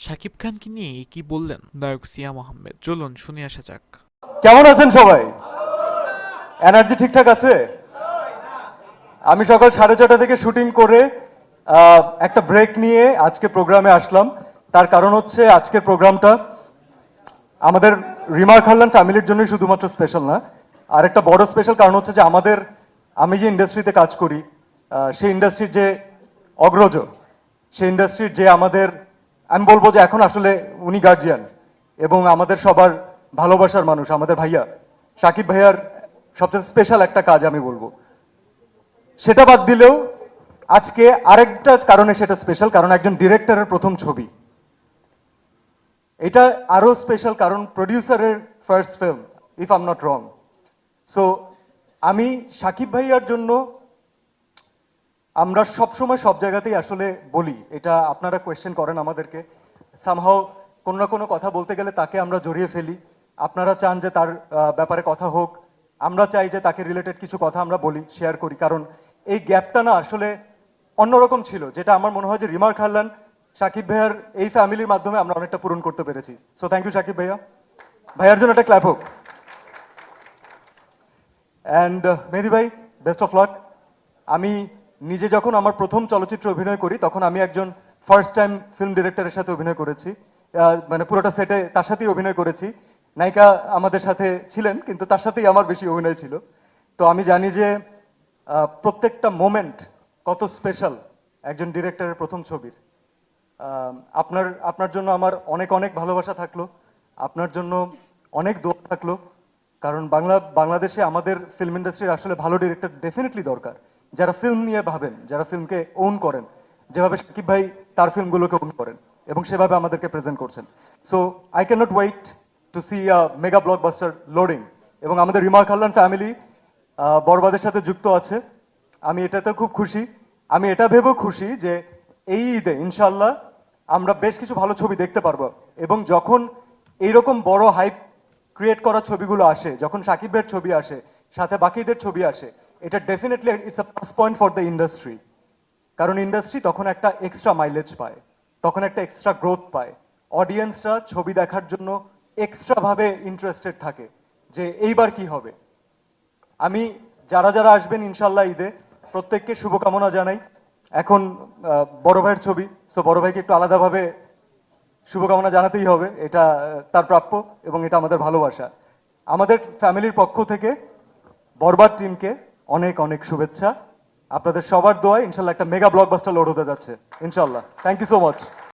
শাকিব খানকে নিয়ে কি বললেন নায়ক সিয়াম আহমেদ? চলুন শুনে আসা যাক। কেমন আছেন সবাই? এনার্জি ঠিকঠাক আছে? আমি সকাল 6:30 থেকে শুটিং করে একটা ব্রেক নিয়ে আজকে প্রোগ্রামে আসলাম। তার কারণ হচ্ছে আজকের প্রোগ্রামটা আমাদের রিমার খানলান ফ্যামিলির জন্যই শুধুমাত্র স্পেশাল না, আর একটা বড় স্পেশাল কারণ হচ্ছে যে আমি যে ইন্ডাস্ট্রিতে কাজ করি, সেই ইন্ডাস্ট্রির যে অগ্রজ, সেই ইন্ডাস্ট্রির যে আমি বলবো যে এখন আসলে উনি গার্জিয়ান এবং আমাদের সবার ভালোবাসার মানুষ, আমাদের ভাইয়া সাকিব ভাইয়ার সবচেয়ে স্পেশাল একটা কাজ আমি বলবো। সেটা বাদ দিলেও আজকে আরেকটা কারণে সেটা স্পেশাল, কারণ একজন ডিরেক্টরের প্রথম ছবি। এটা আরো স্পেশাল কারণ প্রডিউসারের first film, if I am not wrong. So আমি সাকিব ভাইয়ার জন্য, আমরা সবসময় সব জায়গাতেই আসলে বলি, এটা আপনারা কোয়েশ্চেন করেন আমাদেরকে, সামহাও কোনো না কোনো কথা বলতে গেলে তাকে আমরা জড়িয়ে ফেলি। আপনারা চান যে তার ব্যাপারে কথা হোক, আমরা চাই যে তাকে রিলেটেড কিছু কথা আমরা বলি, শেয়ার করি, কারণ এই গ্যাপটা না আসলে অন্যরকম ছিল, যেটা আমার মনে হয় যে রিমার খানলান সাকিব ভাইয়ার এই ফ্যামিলির মাধ্যমে আমরা অনেকটা পূরণ করতে পেরেছি। সো থ্যাংক ইউ সাকিব ভাইয়া, ভাইয়ার জন্য একটা ক্ল্যাপ হোক। অ্যান্ড মেহেদি ভাই, বেস্ট অফ লাক। আমি নিজে যখন আমার প্রথম চলচ্চিত্রে অভিনয় করি তখন আমি একজন ফার্স্ট টাইম ফিল্ম ডিরেক্টরের সাথে অভিনয় করেছি, মানে পুরোটা সেটে তার সাথেই অভিনয় করেছি। নায়িকা আমাদের সাথে ছিলেন কিন্তু তার সাথেই আমার বেশি অভিনয় ছিল। তো আমি জানি যে প্রত্যেকটা মোমেন্ট কত স্পেশাল একজন ডিরেক্টরের প্রথম ছবির। আপনার আপনার জন্য আমার অনেক অনেক ভালোবাসা থাকলো, আপনার জন্য অনেক দোয়া থাকলো, কারণ বাংলাদেশে আমাদের ফিল্ম ইন্ডাস্ট্রির আসলে ভালো ডিরেক্টর ডেফিনেটলি দরকার, যারা ফিল্ম নিয়ে ভাবেন, যারা ফিল্মকে ওন করেন, যেভাবে সাকিব ভাই তার ফিল্মগুলোকে ওন করেন এবং সেভাবে আমাদেরকে প্রেজেন্ট করছেন। So I can not wait to see a mega blockbuster loading. এবং আমাদের রিমার খানলান ফ্যামিলি বরবাদের সাথে যুক্ত আছে, আমি এটাতে খুব খুশি। আমি এটা ভেবেও খুশি যে এই ঈদে ইনশাল্লাহ আমরা বেশ কিছু ভালো ছবি দেখতে পারবো। এবং যখন এইরকম বড় হাইপ ক্রিয়েট করা ছবিগুলো আসে, যখন সাকিব ভাইয়ের ছবি আসে, সাথে বাকিদের ছবি আসে, এটা definitely it's a plus point for the industry. কারণ ইন্ডাস্ট্রি তখন একটা এক্সট্রা মাইলেজ পায়, তখন একটা এক্সট্রা গ্রোথ পায়, অডিয়েন্সরা ছবি দেখার জন্য এক্সট্রা ভাবে ইন্টারেস্টেড থাকে যে এইবার কি হবে। আমি যারা যারা আসবেন ইনশাল্লাহ ঈদে প্রত্যেককে শুভকামনা জানাই। এখন বড় ভাইয়ের ছবি, সো বড় ভাইকে একটু আলাদাভাবে শুভকামনা জানাতেই হবে, এটা তার প্রাপ্য এবং এটা আমাদের ভালোবাসা। আমাদের ফ্যামিলির পক্ষ থেকে বরবাদ টিমকে অনেক অনেক শুভেচ্ছা। আপনাদের সবার দোয়ায় ইনশাল্লাহ একটা মেগা ব্লকবাস্টার লোড হতে যাচ্ছে ইনশাল্লাহ। Thank you so much.